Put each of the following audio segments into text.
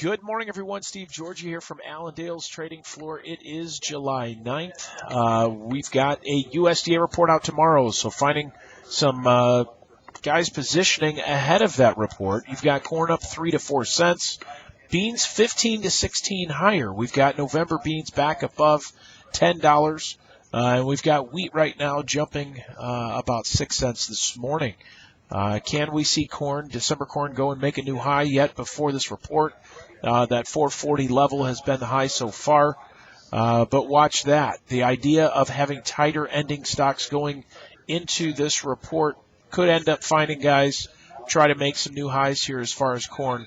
Good morning, everyone. Steve Georgie here from Allendale's trading floor. It is July 9th. We've got a USDA report out tomorrow, so finding some guys positioning ahead of that report. You've got corn up 3 to 4 cents, beans 15 to 16 higher. We've got November beans back above $10, and we've got wheat right now jumping about 6 cents this morning. Can we see December corn, go and make a new high yet before this report? That 440 level has been the high so far, but watch that. The idea of having tighter ending stocks going into this report could end up finding guys try to make some new highs here as far as corn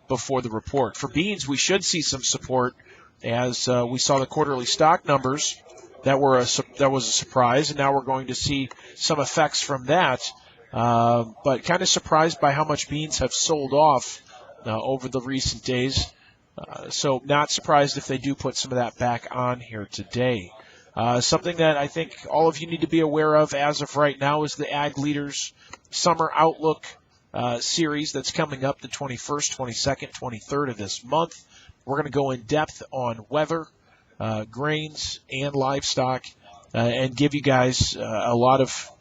before the report. For beans, we should see some support as we saw the quarterly stock numbers. That was a surprise, and now we're going to see some effects from that. But kind of surprised by how much beans have sold off over the recent days. So not surprised if they do put some of that back on here today. Something that I think all of you need to be aware of as of right now is the Ag Leaders Summer Outlook series that's coming up the 21st, 22nd, 23rd of this month. We're going to go in depth on weather, grains, and livestock, and give you guys a lot of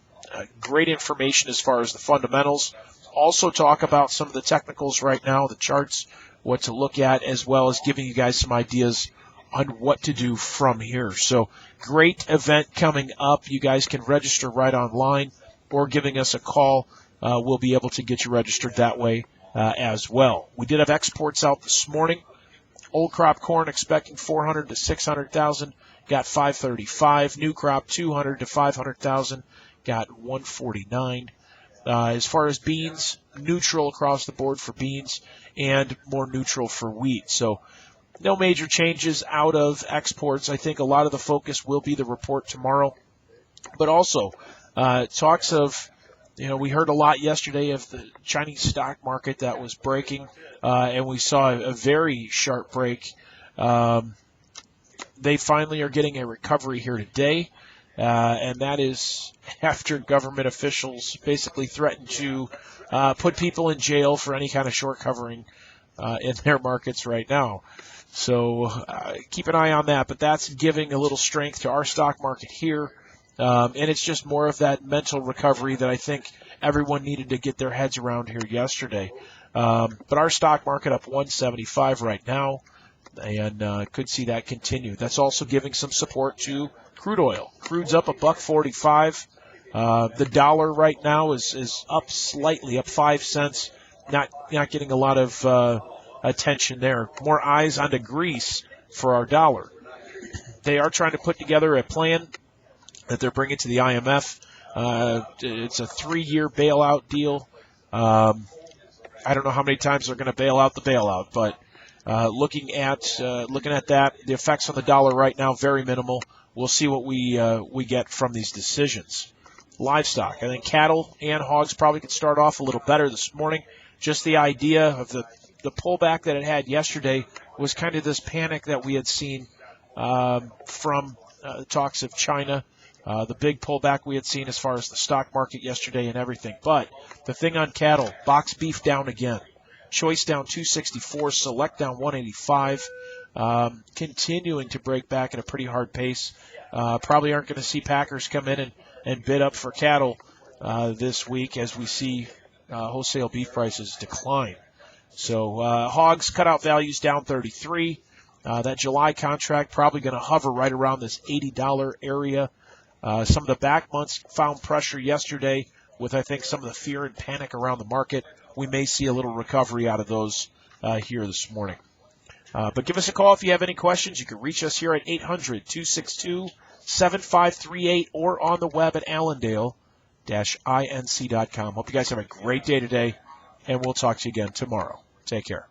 great information as far as the fundamentals. Also talk about some of the technicals right now, the charts, what to look at, as well as giving you guys some ideas on what to do from here. So great event coming up. You guys can register right online or giving us a call. We'll be able to get you registered that way as well. We did have exports out this morning. Old crop corn expecting 400 to 600,000, got 535. New crop 200 to 500,000, got 149. As far as beans, neutral across the board for beans and more neutral for wheat. So no major changes out of exports. I think a lot of the focus will be the report tomorrow. But also talks of, we heard a lot yesterday of the Chinese stock market that was breaking, and we saw a very sharp break. They finally are getting a recovery here today. And that is after government officials basically threatened to put people in jail for any kind of short covering in their markets right now. So keep an eye on that. But that's giving a little strength to our stock market here. And it's just more of that mental recovery that I think everyone needed to get their heads around here yesterday. But our stock market up 175 right now, and could see that continue. That's also giving some support to crude oil. Crude's up $1.45. The dollar right now is up slightly, up 5 cents. Not getting a lot of attention there. More eyes onto Greece for our dollar. They are trying to put together a plan that they're bringing to the IMF. It's a 3-year bailout deal. I don't know how many times they're going to bail out the bailout, but looking at that, the effects on the dollar right now very minimal. We'll see what we get from these decisions. Livestock. I think cattle and hogs probably could start off a little better this morning. Just the idea of the pullback that it had yesterday was kind of this panic that we had seen from talks of China. The big pullback we had seen as far as the stock market yesterday and everything. But the thing on cattle, box beef down again. Choice down 264, select down 185. Continuing to break back at a pretty hard pace. Probably aren't going to see packers come in and bid up for cattle this week as we see wholesale beef prices decline. So hogs cutout values down 33. That July contract probably going to hover right around this $80 area. Some of the back months found pressure yesterday with, I think, some of the fear and panic around the market. We may see a little recovery out of those here this morning. But give us a call if you have any questions. You can reach us here at 800-262-7538 or on the web at allendale-inc.com. Hope you guys have a great day today, and we'll talk to you again tomorrow. Take care.